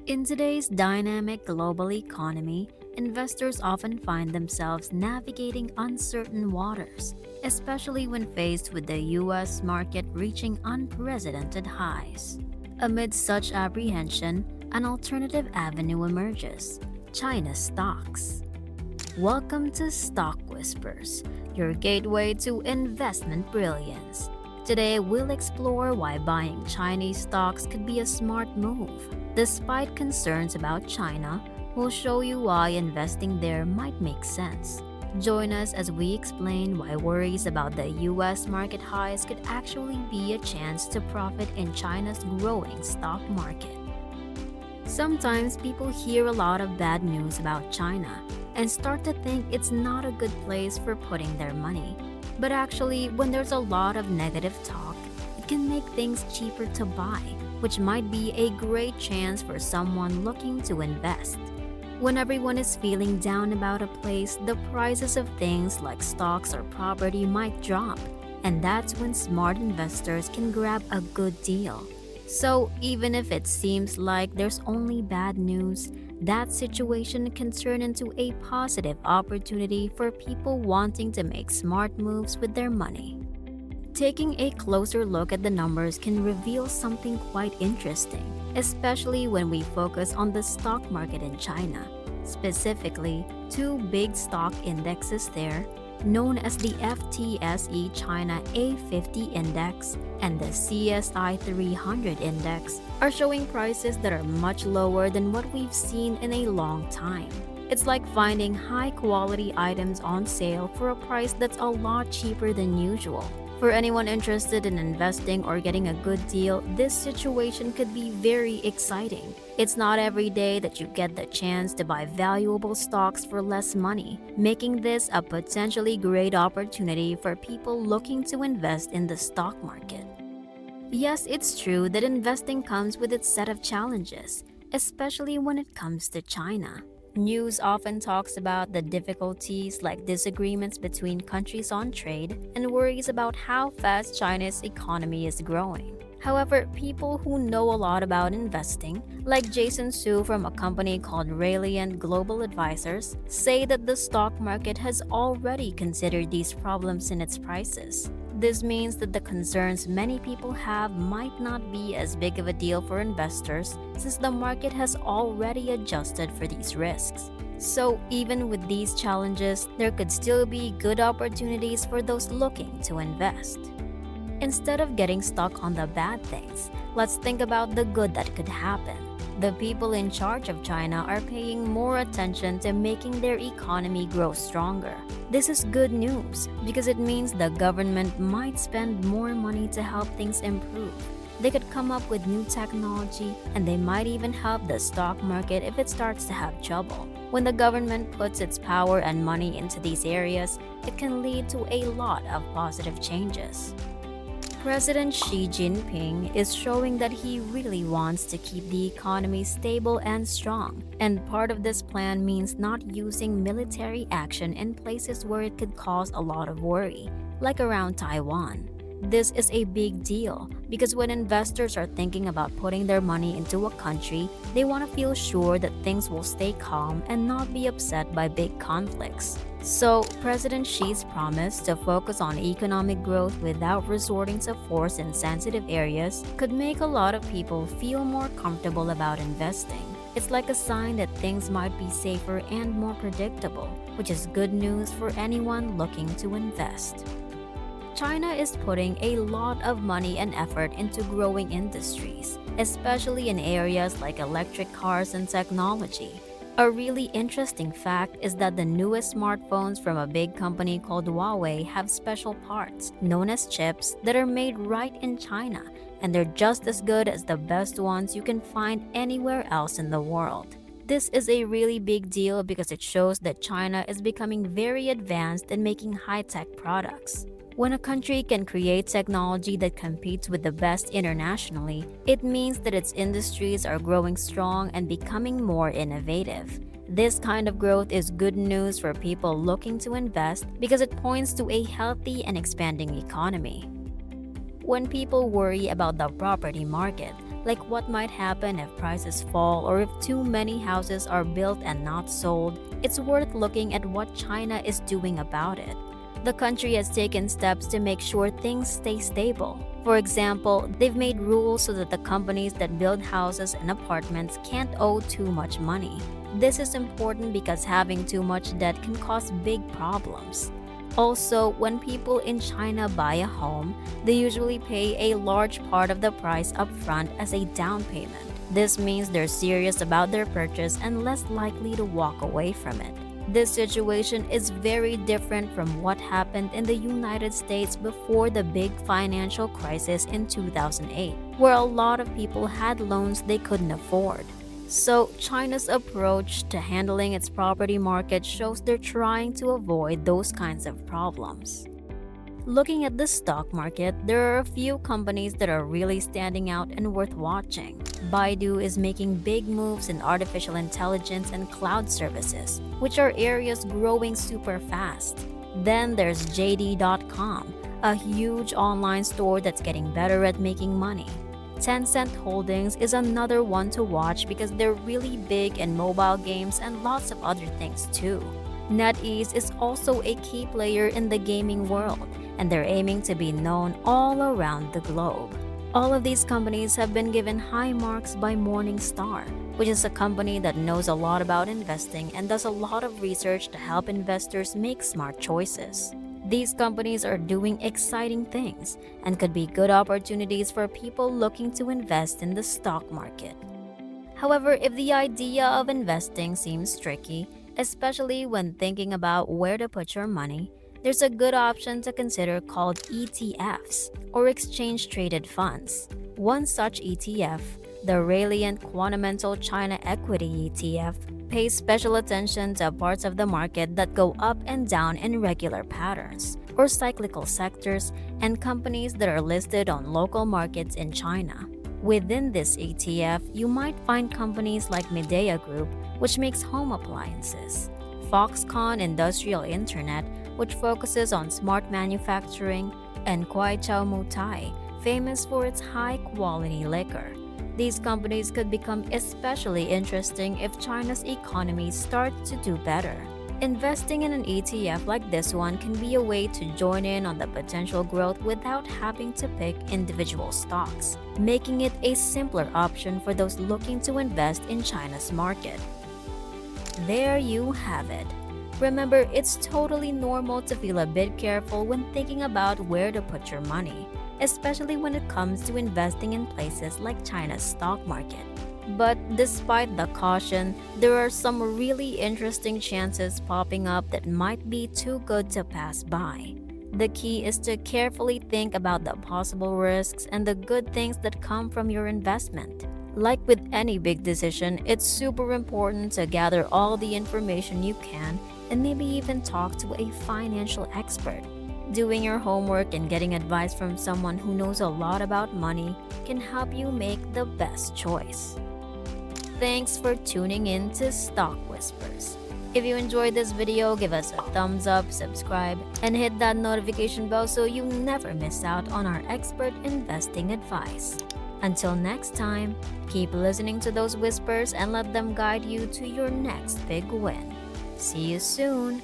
In today's dynamic global economy, investors often find themselves navigating uncertain waters, especially when faced with the US market reaching unprecedented highs. Amid such apprehension, an alternative avenue emerges: China's stocks. Welcome to Stock Whispers, your gateway to investment brilliance. Today, we'll explore why buying Chinese stocks could be a smart move. Despite concerns about China, we'll show you why investing there might make sense. Join us as we explain why worries about the US market highs could actually be a chance to profit in China's growing stock market. Sometimes people hear a lot of bad news about China and start to think it's not a good place for putting their money. But actually, when there's a lot of negative talk, it can make things cheaper to buy, which might be a great chance for someone looking to invest. When everyone is feeling down about a place, the prices of things like stocks or property might drop, and that's when smart investors can grab a good deal. So, even if it seems like there's only bad news, that situation can turn into a positive opportunity for people wanting to make smart moves with their money. Taking a closer look at the numbers can reveal something quite interesting, especially when we focus on the stock market in China. Specifically, two big stock indexes there, known as the FTSE China A50 Index and the CSI 300 Index, are showing prices that are much lower than what we've seen in a long time. It's like finding high-quality items on sale for a price that's a lot cheaper than usual. For anyone interested in investing or getting a good deal, this situation could be very exciting. It's not every day that you get the chance to buy valuable stocks for less money, making this a potentially great opportunity for people looking to invest in the stock market. Yes, it's true that investing comes with its set of challenges, especially when it comes to China. News often talks about the difficulties like disagreements between countries on trade and worries about how fast China's economy is growing. However, people who know a lot about investing, like Jason Su from a company called Rayliant Global Advisors, say that the stock market has already considered these problems in its prices. This means that the concerns many people have might not be as big of a deal for investors since the market has already adjusted for these risks. So, even with these challenges, there could still be good opportunities for those looking to invest. Instead of getting stuck on the bad things, let's think about the good that could happen. The people in charge of China are paying more attention to making their economy grow stronger. This is good news because it means the government might spend more money to help things improve. They could come up with new technology and they might even help the stock market if it starts to have trouble. When the government puts its power and money into these areas, it can lead to a lot of positive changes. President Xi Jinping is showing that he really wants to keep the economy stable and strong, and part of this plan means not using military action in places where it could cause a lot of worry, like around Taiwan. This is a big deal because when investors are thinking about putting their money into a country, they want to feel sure that things will stay calm and not be upset by big conflicts. So, President Xi's promise to focus on economic growth without resorting to force in sensitive areas could make a lot of people feel more comfortable about investing. It's like a sign that things might be safer and more predictable, which is good news for anyone looking to invest. China is putting a lot of money and effort into growing industries, especially in areas like electric cars and technology. A really interesting fact is that the newest smartphones from a big company called Huawei have special parts, known as chips, that are made right in China, and they're just as good as the best ones you can find anywhere else in the world. This is a really big deal because it shows that China is becoming very advanced in making high-tech products. When a country can create technology that competes with the best internationally, it means that its industries are growing strong and becoming more innovative. This kind of growth is good news for people looking to invest because it points to a healthy and expanding economy. When people worry about the property market, like what might happen if prices fall or if too many houses are built and not sold, it's worth looking at what China is doing about it. The country has taken steps to make sure things stay stable. For example, they've made rules so that the companies that build houses and apartments can't owe too much money. This is important because having too much debt can cause big problems. Also, when people in China buy a home, they usually pay a large part of the price upfront as a down payment. This means they're serious about their purchase and less likely to walk away from it. This situation is very different from what happened in the United States before the big financial crisis in 2008, where a lot of people had loans they couldn't afford. So, China's approach to handling its property market shows they're trying to avoid those kinds of problems. Looking at the stock market, there are a few companies that are really standing out and worth watching. Baidu is making big moves in artificial intelligence and cloud services, which are areas growing super fast. Then there's JD.com, a huge online store that's getting better at making money. Tencent Holdings is another one to watch because they're really big in mobile games and lots of other things too. NetEase is also a key player in the gaming world, and they're aiming to be known all around the globe. All of these companies have been given high marks by Morningstar, which is a company that knows a lot about investing and does a lot of research to help investors make smart choices. These companies are doing exciting things and could be good opportunities for people looking to invest in the stock market. However, if the idea of investing seems tricky, especially when thinking about where to put your money, there's a good option to consider called ETFs, or exchange traded funds. One such ETF, the Ralliant Quantamental China Equity ETF, pays special attention to parts of the market that go up and down in regular patterns, or cyclical sectors, and companies that are listed on local markets in China. Within this ETF, you might find companies like Midea Group, which makes home appliances, Foxconn Industrial Internet, which focuses on smart manufacturing, and Kwaichow Mutai, famous for its high-quality liquor. These companies could become especially interesting if China's economy starts to do better. Investing in an ETF like this one can be a way to join in on the potential growth without having to pick individual stocks, making it a simpler option for those looking to invest in China's market. There you have it. Remember, it's totally normal to feel a bit careful when thinking about where to put your money, especially when it comes to investing in places like China's stock market. But despite the caution, there are some really interesting chances popping up that might be too good to pass by. The key is to carefully think about the possible risks and the good things that come from your investment. Like with any big decision, it's super important to gather all the information you can and maybe even talk to a financial expert. Doing your homework and getting advice from someone who knows a lot about money can help you make the best choice. Thanks for tuning in to Stock Whispers. If you enjoyed this video, give us a thumbs up, subscribe, and hit that notification bell so you never miss out on our expert investing advice. Until next time, keep listening to those whispers and let them guide you to your next big win. See you soon!